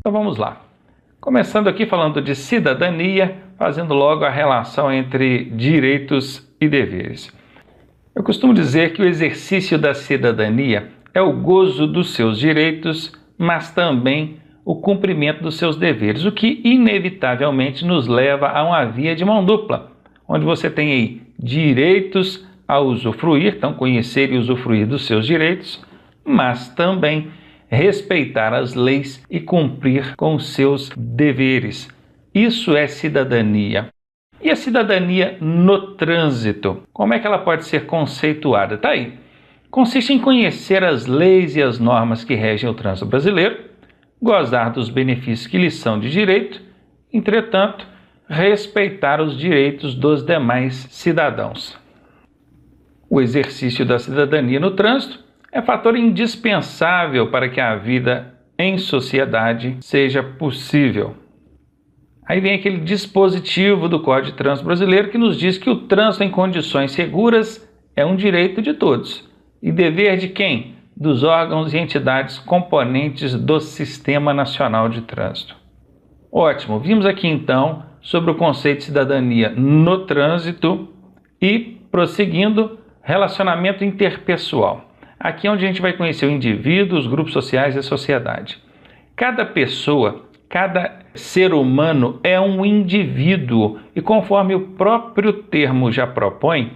Então vamos lá. Começando aqui falando de cidadania, fazendo logo a relação entre direitos e deveres. Eu costumo dizer que o exercício da cidadania é o gozo dos seus direitos, mas também o cumprimento dos seus deveres, o que inevitavelmente nos leva a uma via de mão dupla, onde você tem aí direitos a usufruir, então conhecer e usufruir dos seus direitos, mas também respeitar as leis e cumprir com os seus deveres. Isso é cidadania. E a cidadania no trânsito? Como é que ela pode ser conceituada? Está aí. Consiste em conhecer as leis e as normas que regem o trânsito brasileiro, gozar dos benefícios que lhes são de direito, entretanto, respeitar os direitos dos demais cidadãos. O exercício da cidadania no trânsito é fator indispensável para que a vida em sociedade seja possível. Aí vem aquele dispositivo do Código de Trânsito Brasileiro que nos diz que o trânsito em condições seguras é um direito de todos. E dever de quem? Dos órgãos e entidades componentes do Sistema Nacional de Trânsito. Ótimo, vimos aqui então sobre o conceito de cidadania no trânsito e, prosseguindo, relacionamento interpessoal. Aqui é onde a gente vai conhecer o indivíduo, os grupos sociais e a sociedade. Cada pessoa, cada ser humano é um indivíduo e, conforme o próprio termo já propõe,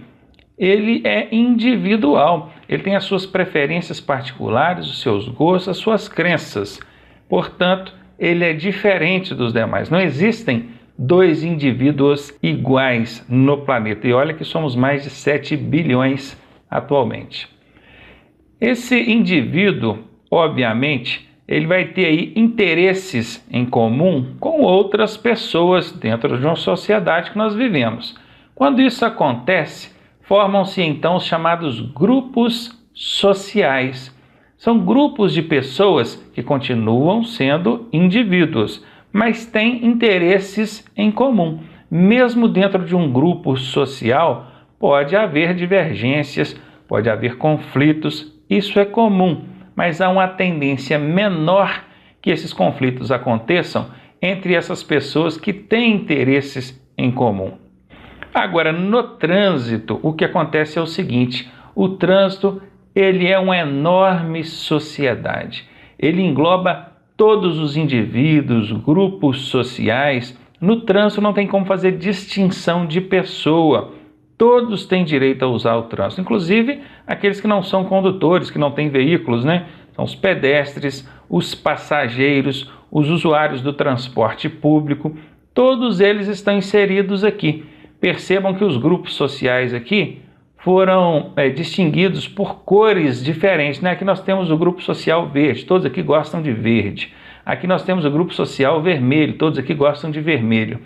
ele é individual. Ele tem as suas preferências particulares, os seus gostos, as suas crenças. Portanto, ele é diferente dos demais. Não existem dois indivíduos iguais no planeta. E olha que somos mais de 7 bilhões atualmente. Esse indivíduo, obviamente, ele vai ter aí interesses em comum com outras pessoas dentro de uma sociedade que nós vivemos. Quando isso acontece, formam-se então os chamados grupos sociais. São grupos de pessoas que continuam sendo indivíduos, mas têm interesses em comum. Mesmo dentro de um grupo social, pode haver divergências, pode haver conflitos, isso é comum, mas há uma tendência menor que esses conflitos aconteçam entre essas pessoas que têm interesses em comum. Agora, no trânsito, o que acontece é o seguinte: o trânsito ele é uma enorme sociedade. Ele engloba todos os indivíduos, grupos sociais. No trânsito não tem como fazer distinção de pessoa. Todos têm direito a usar o trânsito, inclusive aqueles que não são condutores, que não têm veículos, né? São os pedestres, os passageiros, os usuários do transporte público. Todos eles estão inseridos aqui. Percebam que os grupos sociais aqui foram distinguidos por cores diferentes, né? Aqui nós temos o grupo social verde, todos aqui gostam de verde. Aqui nós temos o grupo social vermelho, todos aqui gostam de vermelho.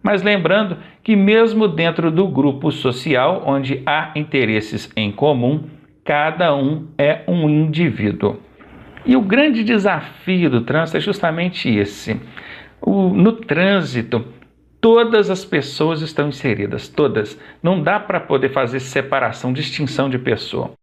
Mas lembrando que mesmo dentro do grupo social, onde há interesses em comum, cada um é um indivíduo. E o grande desafio do trânsito é justamente esse. No trânsito, todas as pessoas estão inseridas, todas. Não dá para poder fazer separação, distinção de pessoa.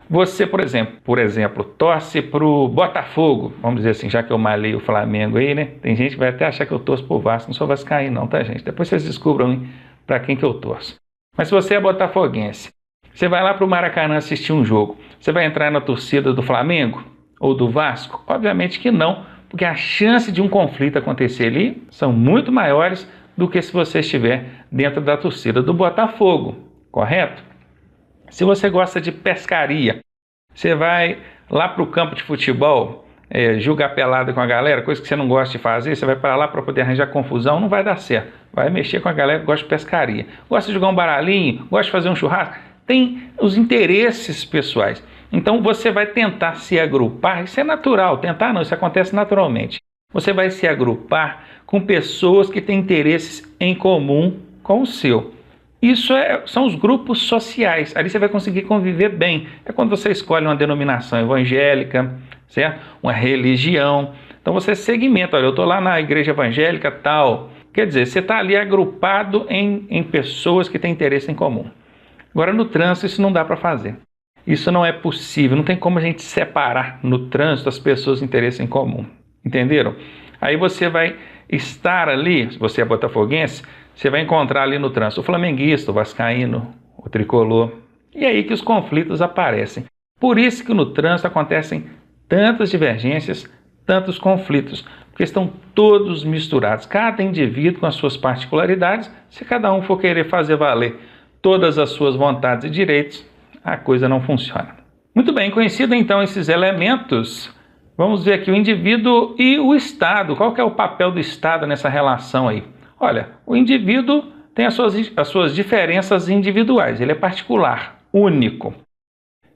Você, por exemplo, torce para o Botafogo, vamos dizer assim, já que eu malhei o Flamengo aí, né? Tem gente que vai até achar que eu torço para o Vasco, não sou vascaíno não, tá, gente? Depois vocês descubram para quem que eu torço. Mas se você é botafoguense, você vai lá para o Maracanã assistir um jogo, você vai entrar na torcida do Flamengo ou do Vasco? Obviamente que não, porque a chance de um conflito acontecer ali são muito maiores do que se você estiver dentro da torcida do Botafogo, correto? Se você gosta de pescaria, você vai lá para o campo de futebol, jogar pelada com a galera, coisa que você não gosta de fazer, você vai para lá para poder arranjar confusão, não vai dar certo. Vai mexer com a galera que gosta de pescaria. Gosta de jogar um baralhinho, gosta de fazer um churrasco, tem os interesses pessoais. Então você vai tentar se agrupar, isso é natural, tentar não, isso acontece naturalmente. Você vai se agrupar com pessoas que têm interesses em comum com o seu. Isso são os grupos sociais, ali você vai conseguir conviver bem. É quando você escolhe uma denominação evangélica, certo? Uma religião. Então você segmenta, olha, eu estou lá na igreja evangélica tal. Quer dizer, você está ali agrupado em pessoas que têm interesse em comum. Agora no trânsito isso não dá para fazer. Isso não é possível, não tem como a gente separar no trânsito as pessoas de interesse em comum. Entenderam? Aí você vai estar ali, se você é botafoguense, você vai encontrar ali no trânsito o flamenguista, o vascaíno, o tricolor. E é aí que os conflitos aparecem. Por isso que no trânsito acontecem tantas divergências, tantos conflitos, porque estão todos misturados, cada indivíduo com as suas particularidades. Se cada um for querer fazer valer todas as suas vontades e direitos, a coisa não funciona. Muito bem, conhecido então esses elementos, vamos ver aqui o indivíduo e o Estado. Qual que é o papel do Estado nessa relação aí? Olha, o indivíduo tem as suas diferenças individuais, ele é particular, único.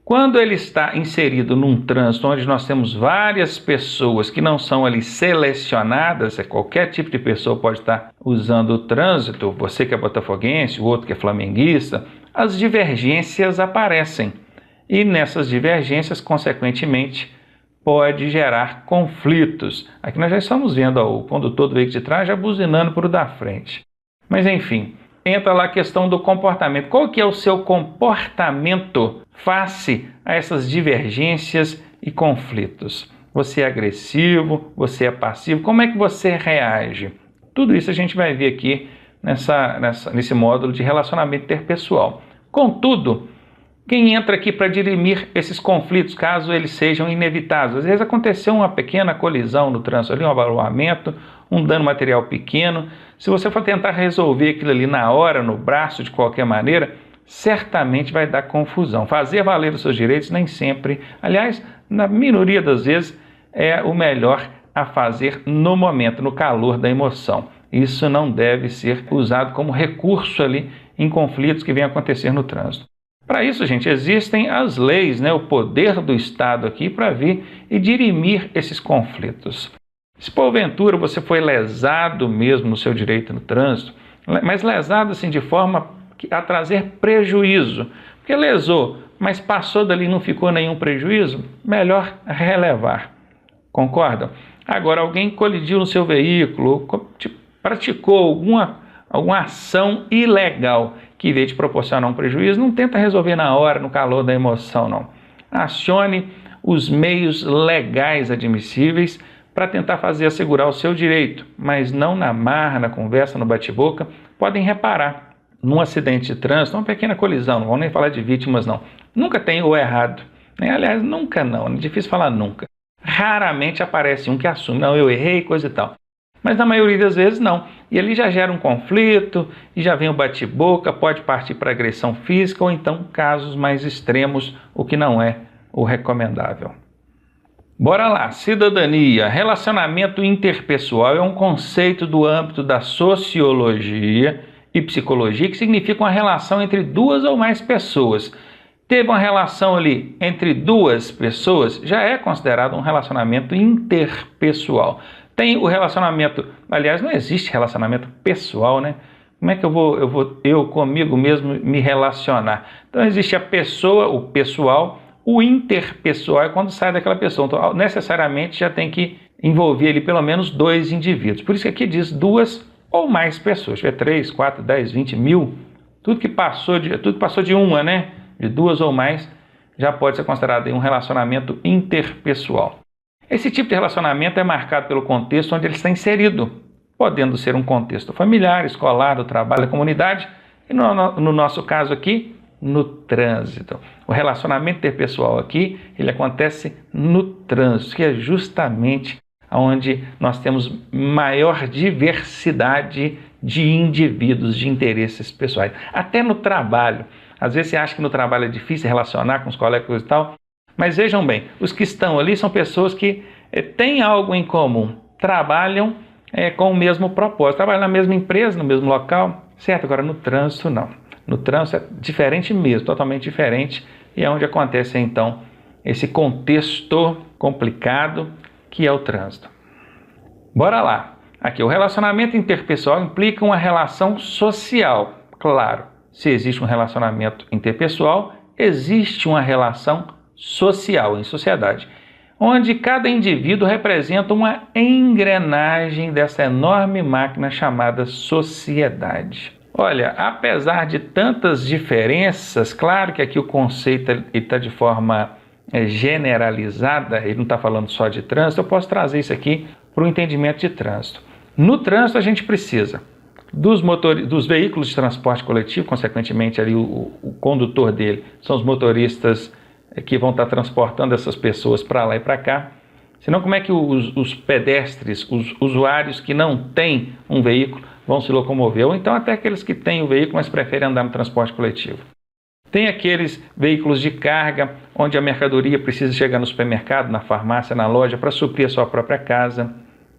Quando ele está inserido num trânsito onde nós temos várias pessoas que não são ali selecionadas, qualquer tipo de pessoa pode estar usando o trânsito, você que é botafoguense, o outro que é flamenguista, as divergências aparecem. E nessas divergências, consequentemente, pode gerar conflitos. Aqui nós já estamos vendo o condutor do veículo de trás já buzinando para o da frente. Mas enfim, entra lá a questão do comportamento. Qual que é o seu comportamento face a essas divergências e conflitos? Você é agressivo? Você é passivo? Como é que você reage? Tudo isso a gente vai ver aqui nesse módulo de relacionamento interpessoal. Contudo, quem entra aqui para dirimir esses conflitos, caso eles sejam inevitáveis? Às vezes aconteceu uma pequena colisão no trânsito, ali, um abalamento, um dano material pequeno. Se você for tentar resolver aquilo ali na hora, no braço, de qualquer maneira, certamente vai dar confusão. Fazer valer os seus direitos nem sempre, aliás, na minoria das vezes, é o melhor a fazer no momento, no calor da emoção. Isso não deve ser usado como recurso ali em conflitos que venham acontecer no trânsito. Para isso, gente, existem as leis, o poder do Estado aqui para vir e dirimir esses conflitos. Se porventura você foi lesado mesmo no seu direito no trânsito, mas lesado assim de forma a trazer prejuízo, porque lesou, mas passou dali e não ficou nenhum prejuízo, melhor relevar. Concordam? Agora, alguém colidiu no seu veículo, praticou alguma ação ilegal que veio te proporcionar um prejuízo, não tenta resolver na hora, no calor da emoção, não. Acione os meios legais admissíveis para tentar assegurar o seu direito, mas não na marra, na conversa, no bate-boca. Podem reparar, num acidente de trânsito, uma pequena colisão, não vamos nem falar de vítimas, não. Nunca tem o errado, aliás, nunca não, é difícil falar nunca. Raramente aparece um que assume, não, eu errei, coisa e tal. Mas na maioria das vezes não. E ali já gera um conflito, e já vem o bate-boca, pode partir para agressão física, ou então casos mais extremos, o que não é o recomendável. Bora lá, cidadania. Relacionamento interpessoal é um conceito do âmbito da sociologia e psicologia que significa uma relação entre duas ou mais pessoas. Teve uma relação ali entre duas pessoas, já é considerado um relacionamento interpessoal. Tem o relacionamento, aliás, não existe relacionamento pessoal, né? Como é que eu comigo mesmo me relacionar? Então existe a pessoa, o pessoal, o interpessoal é quando sai daquela pessoa. Então necessariamente já tem que envolver ali pelo menos dois indivíduos. Por isso que aqui diz duas ou mais pessoas. Se tiver 3, 4, 10, 20, 1000, tudo que passou de uma, né? De duas ou mais, já pode ser considerado um relacionamento interpessoal. Esse tipo de relacionamento é marcado pelo contexto onde ele está inserido, podendo ser um contexto familiar, escolar, do trabalho, da comunidade, e no nosso caso aqui, no trânsito. O relacionamento interpessoal aqui, ele acontece no trânsito, que é justamente onde nós temos maior diversidade de indivíduos, de interesses pessoais. Até no trabalho. Às vezes você acha que no trabalho é difícil relacionar com os colegas e tal, mas vejam bem, os que estão ali são pessoas que têm algo em comum, trabalham com o mesmo propósito, trabalham na mesma empresa, no mesmo local, certo? Agora no trânsito não. No trânsito é diferente mesmo, totalmente diferente, e é onde acontece então esse contexto complicado que é o trânsito. Bora lá. Aqui, o relacionamento interpessoal implica uma relação social, claro. Se existe um relacionamento interpessoal, existe uma relação social, em sociedade, onde cada indivíduo representa uma engrenagem dessa enorme máquina chamada sociedade. Olha, apesar de tantas diferenças, claro que aqui o conceito está de forma generalizada, ele não está falando só de trânsito, eu posso trazer isso aqui para o entendimento de trânsito. No trânsito a gente precisa dos veículos de transporte coletivo, consequentemente ali o condutor dele são os motoristas que vão estar transportando essas pessoas para lá e para cá. Senão como é que os pedestres, os usuários que não têm um veículo vão se locomover? Ou então até aqueles que têm o veículo, mas preferem andar no transporte coletivo. Tem aqueles veículos de carga, onde a mercadoria precisa chegar no supermercado, na farmácia, na loja, para suprir a sua própria casa,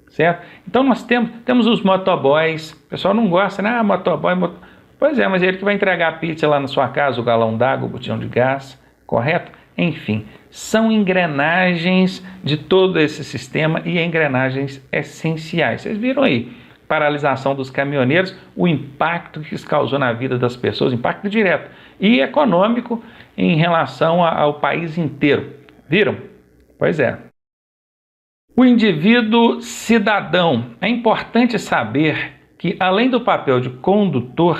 certo? Então nós temos os motoboys. O pessoal não gosta, né? Motoboy. Pois é, mas é ele que vai entregar a pizza lá na sua casa, o galão d'água, o botijão de gás, correto? Enfim, são engrenagens de todo esse sistema e engrenagens essenciais. Vocês viram aí, paralisação dos caminhoneiros, o impacto que isso causou na vida das pessoas, impacto direto e econômico em relação ao país inteiro. Viram? Pois é. O indivíduo cidadão. É importante saber que, além do papel de condutor,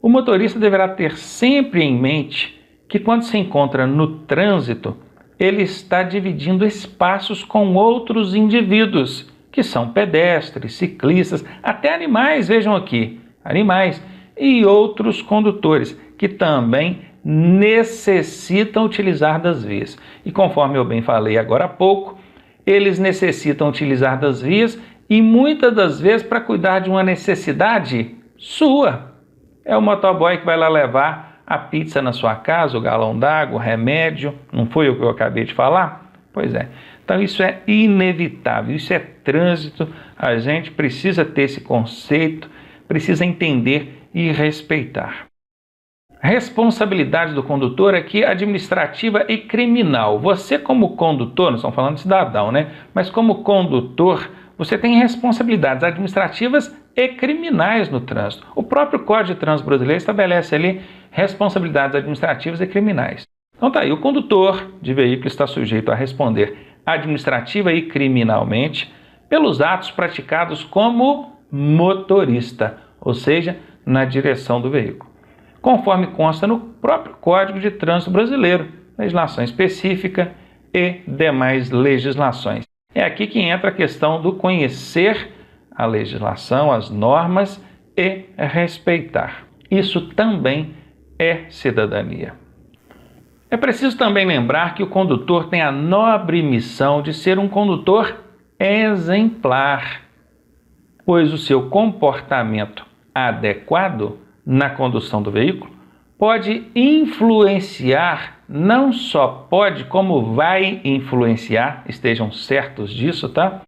o motorista deverá ter sempre em mente que quando se encontra no trânsito, ele está dividindo espaços com outros indivíduos, que são pedestres, ciclistas, até animais, vejam aqui, animais, e outros condutores, que também necessitam utilizar das vias. E conforme eu bem falei agora há pouco, eles necessitam utilizar das vias e muitas das vezes para cuidar de uma necessidade sua. É o motoboy que vai lá levar a pizza na sua casa, o galão d'água, o remédio, não foi o que eu acabei de falar? Pois é. Então isso é inevitável, isso é trânsito, a gente precisa ter esse conceito, precisa entender e respeitar. Responsabilidade do condutor aqui administrativa e criminal. Você como condutor, não estamos falando de cidadão, né? Mas como condutor, você tem responsabilidades administrativas e criminais no trânsito. O próprio Código de Trânsito Brasileiro estabelece ali responsabilidades administrativas e criminais. Então tá aí, o condutor de veículo está sujeito a responder administrativa e criminalmente pelos atos praticados como motorista, ou seja, na direção do veículo, conforme consta no próprio Código de Trânsito Brasileiro, legislação específica e demais legislações. É aqui que entra a questão do conhecer a legislação, as normas e respeitar. Isso também é cidadania. É preciso também lembrar que o condutor tem a nobre missão de ser um condutor exemplar, pois o seu comportamento adequado na condução do veículo pode influenciar, não só pode, como vai influenciar, estejam certos disso, tá?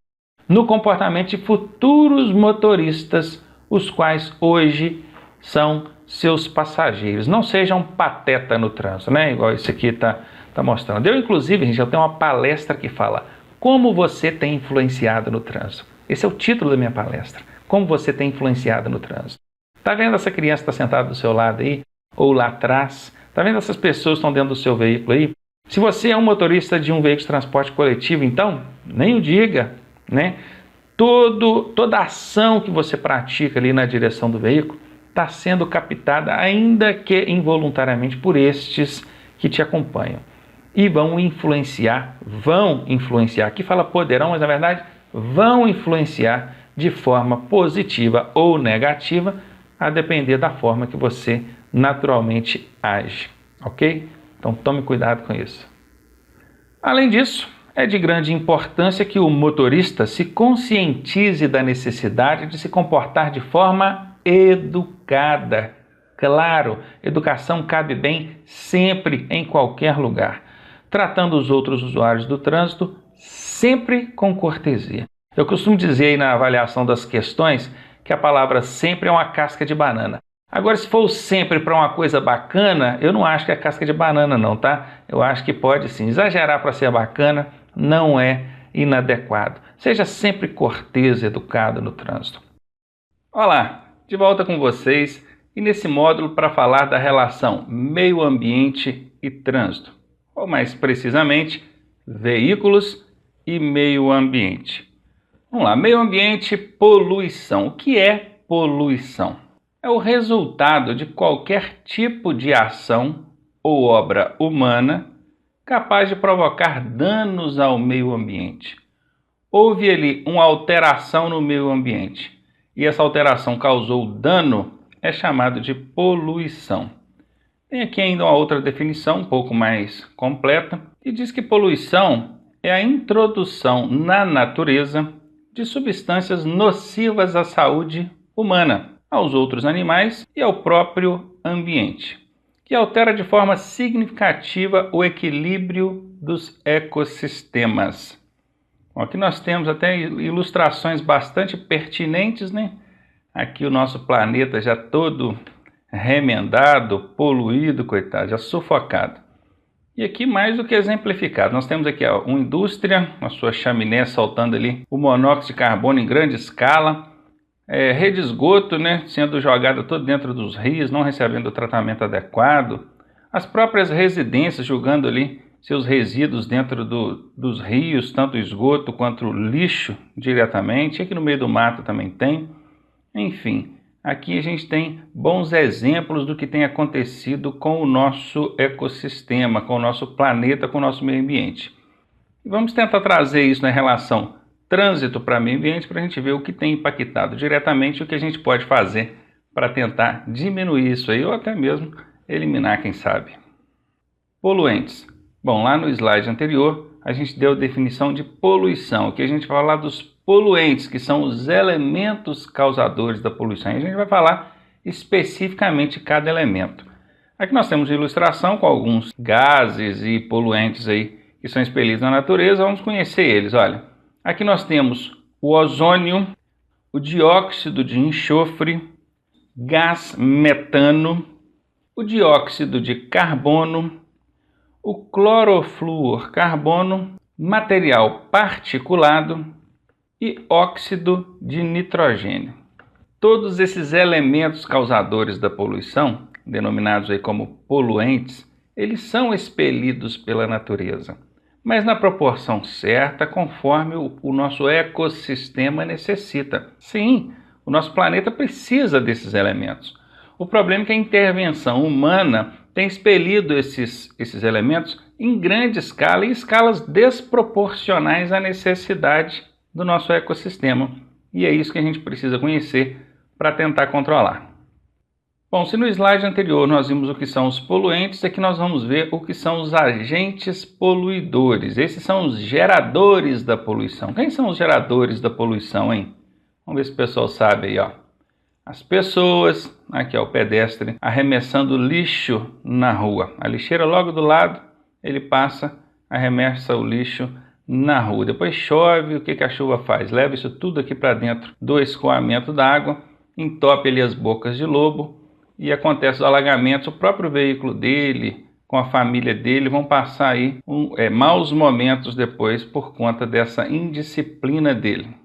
No comportamento de futuros motoristas, os quais hoje são seus passageiros. Não sejam pateta no trânsito, né? Igual esse aqui tá mostrando. Eu, inclusive, gente, eu tenho uma palestra que fala como você tem influenciado no trânsito. Esse é o título da minha palestra. Como você tem influenciado no trânsito. Tá vendo essa criança que está sentada do seu lado aí? Ou lá atrás? Tá vendo essas pessoas que estão dentro do seu veículo aí? Se você é um motorista de um veículo de transporte coletivo, então, nem o diga, né? Toda ação que você pratica ali na direção do veículo está sendo captada, ainda que involuntariamente, por estes que te acompanham. E vão influenciar, aqui fala poderão, mas na verdade vão influenciar de forma positiva ou negativa, a depender da forma que você naturalmente age, ok? Então tome cuidado com isso. Além disso, é de grande importância que o motorista se conscientize da necessidade de se comportar de forma educada. Claro, educação cabe bem sempre, em qualquer lugar, tratando os outros usuários do trânsito sempre com cortesia. Eu costumo dizer aí na avaliação das questões que a palavra sempre é uma casca de banana. Agora, se for sempre para uma coisa bacana, eu não acho que é casca de banana não, tá? Eu acho que pode sim. Exagerar para ser bacana não é inadequado. Seja sempre cortês, educado no trânsito. Olá, de volta com vocês e nesse módulo para falar da relação meio ambiente e trânsito, ou mais precisamente, veículos e meio ambiente. Vamos lá, meio ambiente, poluição. O que é poluição? É o resultado de qualquer tipo de ação ou obra humana capaz de provocar danos ao meio ambiente. Houve ali uma alteração no meio ambiente e essa alteração causou dano, é chamado de poluição. Tem aqui ainda uma outra definição um pouco mais completa que diz que poluição é a introdução na natureza de substâncias nocivas à saúde humana, aos outros animais e ao próprio ambiente, que altera de forma significativa o equilíbrio dos ecossistemas. Aqui nós temos até ilustrações bastante pertinentes, né? Aqui o nosso planeta já todo remendado, poluído, coitado, já sufocado. E aqui mais do que exemplificado, nós temos aqui uma indústria, a sua chaminé soltando ali o monóxido de carbono em grande escala, rede de esgoto, né, sendo jogada todo dentro dos rios, não recebendo o tratamento adequado, as próprias residências jogando ali seus resíduos dentro dos rios, tanto esgoto quanto lixo diretamente, aqui no meio do mato também tem, enfim. Aqui a gente tem bons exemplos do que tem acontecido com o nosso ecossistema, com o nosso planeta, com o nosso meio ambiente. E vamos tentar trazer isso na relação trânsito para meio ambiente para a gente ver o que tem impactado diretamente e o que a gente pode fazer para tentar diminuir isso aí ou até mesmo eliminar, quem sabe. Poluentes. Bom, lá no slide anterior a gente deu a definição de poluição, que a gente vai falar dos poluentes, que são os elementos causadores da poluição. E a gente vai falar especificamente de cada elemento. Aqui nós temos uma ilustração com alguns gases e poluentes aí que são expelidos na natureza. Vamos conhecer eles. Olha, aqui nós temos o ozônio, o dióxido de enxofre, gás metano, o dióxido de carbono, o clorofluorcarbono, material particulado e óxido de nitrogênio. Todos esses elementos causadores da poluição, denominados aí como poluentes, eles são expelidos pela natureza, mas na proporção certa, conforme o nosso ecossistema necessita. Sim, o nosso planeta precisa desses elementos. O problema é que a intervenção humana tem expelido esses elementos em grande escala e escalas desproporcionais à necessidade do nosso ecossistema. E é isso que a gente precisa conhecer para tentar controlar. Bom, se no slide anterior nós vimos o que são os poluentes, aqui nós vamos ver o que são os agentes poluidores. Esses são os geradores da poluição. Quem são os geradores da poluição, hein? Vamos ver se o pessoal sabe aí, ó. As pessoas, aqui é o pedestre, arremessando lixo na rua. A lixeira logo do lado, ele passa, arremessa o lixo na rua. Depois chove, o que a chuva faz? Leva isso tudo aqui para dentro do escoamento d'água, entope ali as bocas de lobo e acontece os alagamentos. O próprio veículo dele, com a família dele, vão passar aí maus momentos depois por conta dessa indisciplina dele.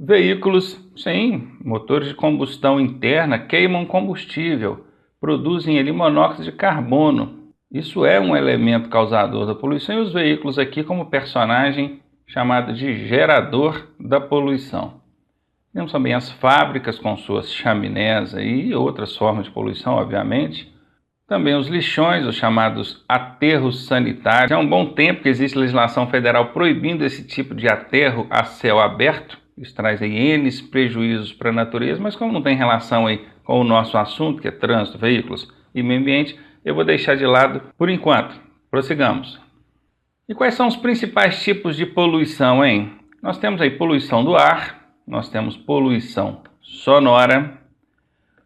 Veículos, sim, motores de combustão interna queimam combustível, produzem ali monóxido de carbono. Isso é um elemento causador da poluição e os veículos aqui como personagem chamado de gerador da poluição. Temos também as fábricas com suas chaminés e outras formas de poluição, obviamente. Também os lixões, os chamados aterros sanitários. Há um bom tempo que existe legislação federal proibindo esse tipo de aterro a céu aberto. Isso traz aí N prejuízos para a natureza, mas como não tem relação aí com o nosso assunto, que é trânsito, veículos e meio ambiente, eu vou deixar de lado por enquanto. Prossigamos. E quais são os principais tipos de poluição, hein? Nós temos aí poluição do ar, nós temos poluição sonora,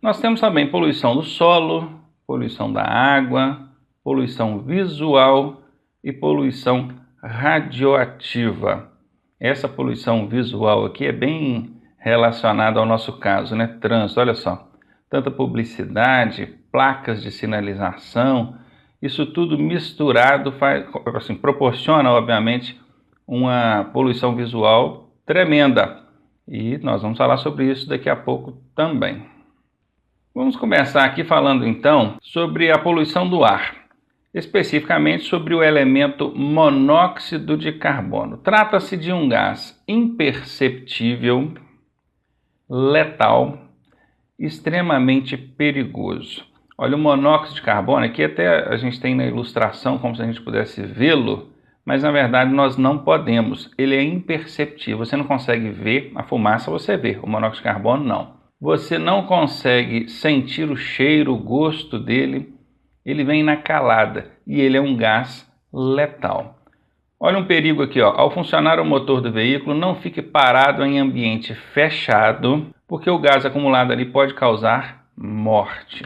nós temos também poluição do solo, poluição da água, poluição visual e poluição radioativa. Essa poluição visual aqui é bem relacionada ao nosso caso, né? Trânsito, olha só. Tanta publicidade, placas de sinalização, isso tudo misturado proporciona, obviamente, uma poluição visual tremenda. E nós vamos falar sobre isso daqui a pouco também. Vamos começar aqui falando então sobre a poluição do ar, especificamente sobre o elemento monóxido de carbono. Trata-se de um gás imperceptível, letal, extremamente perigoso. Olha, o monóxido de carbono, aqui até a gente tem na ilustração como se a gente pudesse vê-lo, mas na verdade nós não podemos. Ele é imperceptível, você não consegue ver a fumaça, você vê. O monóxido de carbono não. Você não consegue sentir o cheiro, o gosto dele. Ele vem na calada e ele é um gás letal. Olha um perigo aqui, ó. Ao funcionar o motor do veículo, não fique parado em ambiente fechado, porque o gás acumulado ali pode causar morte.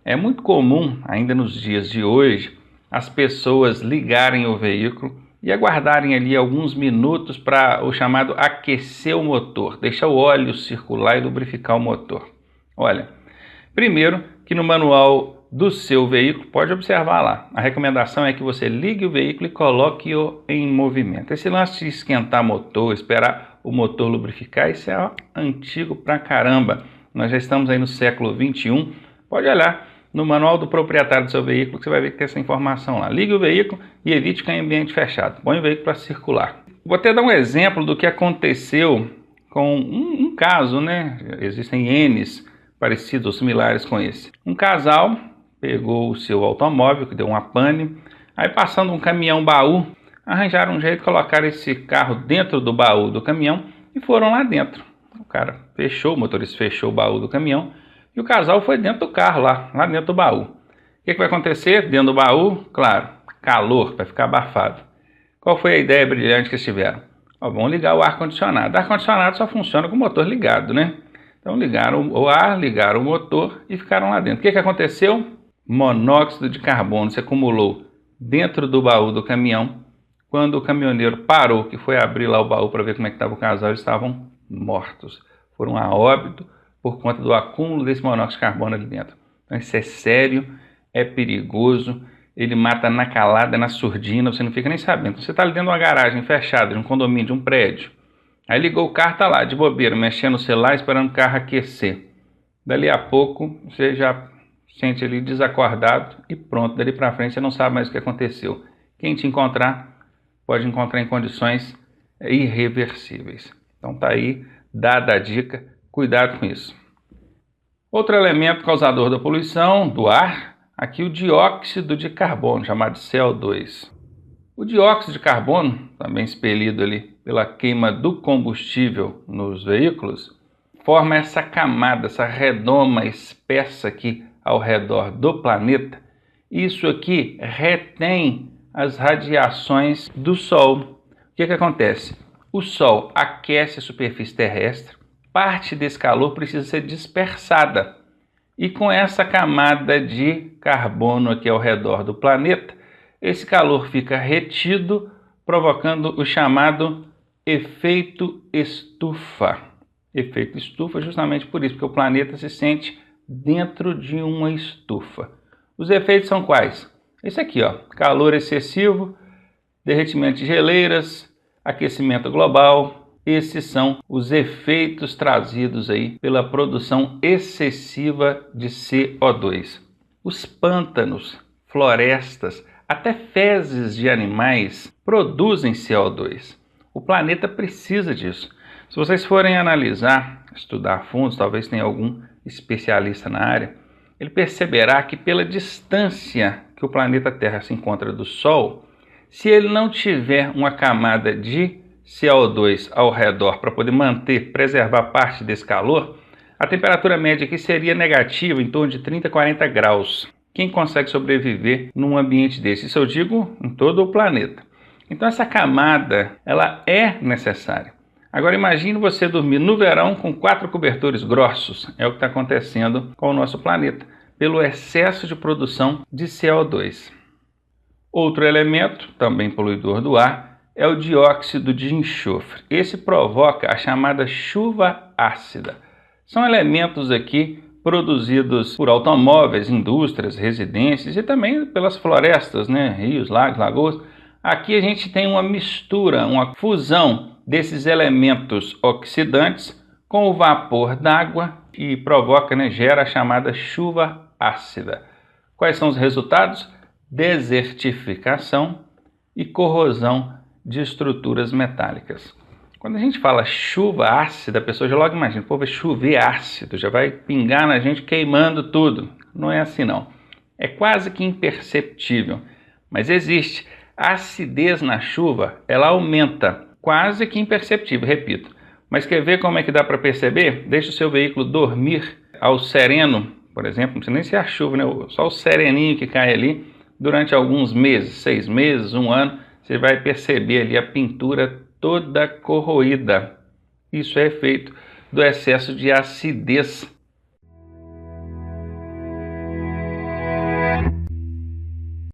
É muito comum, ainda nos dias de hoje, as pessoas ligarem o veículo e aguardarem ali alguns minutos para o chamado aquecer o motor, deixar o óleo circular e lubrificar o motor. Olha, primeiro que no manual do seu veículo, pode observar lá, a recomendação é que você ligue o veículo e coloque-o em movimento. Esse lance de esquentar motor, esperar o motor lubrificar, isso é antigo pra caramba. Nós já estamos aí no século 21, pode olhar no manual do proprietário do seu veículo, que você vai ver que tem essa informação lá. Ligue o veículo e evite ficar em ambiente fechado. Põe o veículo para circular. Vou até dar um exemplo do que aconteceu com um caso, né? Existem N's parecidos ou similares com esse. Um casal pegou o seu automóvel, que deu uma pane, aí passando um caminhão-baú, arranjaram um jeito de colocar esse carro dentro do baú do caminhão e foram lá dentro. O cara fechou, o motorista fechou o baú do caminhão, e o casal foi dentro do carro, lá dentro do baú. O que vai acontecer dentro do baú? Claro, calor, vai ficar abafado. Qual foi a ideia brilhante que eles tiveram? Vamos ligar o ar-condicionado. O ar-condicionado só funciona com o motor ligado, né? Então ligaram o ar, ligaram o motor e ficaram lá dentro. O que aconteceu? Monóxido de carbono se acumulou dentro do baú do caminhão. Quando o caminhoneiro parou, que foi abrir lá o baú para ver como é que estava o casal, eles estavam mortos. Foram a óbito por conta do acúmulo desse monóxido de carbono ali dentro. Então isso é sério, é perigoso, ele mata na calada, na surdina, você não fica nem sabendo. Então, você está ali dentro de uma garagem fechada, de um condomínio, de um prédio, aí ligou o carro, está lá, de bobeira, mexendo no celular, esperando o carro aquecer. Dali a pouco, você já sente ali desacordado e pronto, dali para frente você não sabe mais o que aconteceu. Quem te encontrar, pode encontrar em condições irreversíveis. Então tá aí, dada a dica, cuidado com isso. Outro elemento causador da poluição do ar, aqui o dióxido de carbono, chamado CO2. O dióxido de carbono, também expelido ali pela queima do combustível nos veículos, forma essa camada, essa redoma espessa aqui ao redor do planeta. Isso aqui retém as radiações do Sol. O que acontece? O Sol aquece a superfície terrestre, parte desse calor precisa ser dispersada. E com essa camada de carbono aqui ao redor do planeta, esse calor fica retido, provocando o chamado efeito estufa. Efeito estufa justamente por isso, porque o planeta se sente dentro de uma estufa. Os efeitos são quais? Esse aqui, ó, calor excessivo, derretimento de geleiras, aquecimento global. Esses são os efeitos trazidos aí pela produção excessiva de CO2. Os pântanos, florestas, até fezes de animais produzem CO2. O planeta precisa disso. Se vocês forem analisar, estudar a fundo, talvez tenha algum especialista na área, ele perceberá que pela distância que o planeta Terra se encontra do Sol, se ele não tiver uma camada de CO2 ao redor para poder preservar parte desse calor, a temperatura média aqui seria negativa, em torno de 30 a 40 graus. Quem consegue sobreviver num ambiente desse? Isso eu digo em todo o planeta. Então essa camada, ela é necessária. Agora imagine você dormir no verão com 4 cobertores grossos. É o que está acontecendo com o nosso planeta, pelo excesso de produção de CO2. Outro elemento, também poluidor do ar, é o dióxido de enxofre. Esse provoca a chamada chuva ácida. São elementos aqui produzidos por automóveis, indústrias, residências e também pelas florestas, né? Rios, lagos, lagoas. Aqui a gente tem uma mistura, uma fusão desses elementos oxidantes com o vapor d'água e provoca, gera a chamada chuva ácida. Quais são os resultados? Desertificação e corrosão de estruturas metálicas. Quando a gente fala chuva ácida, a pessoa já logo imagina, pô, vai chover ácido, já vai pingar na gente queimando tudo. Não é assim não. É quase que imperceptível, mas existe. A acidez na chuva, ela aumenta, quase que imperceptível, repito. Mas quer ver como é que dá para perceber? Deixa o seu veículo dormir ao sereno, por exemplo, não precisa nem ser a chuva, né? Só o sereninho que cai ali durante alguns meses, 6 meses, 1 ano, você vai perceber ali a pintura toda corroída. Isso é efeito do excesso de acidez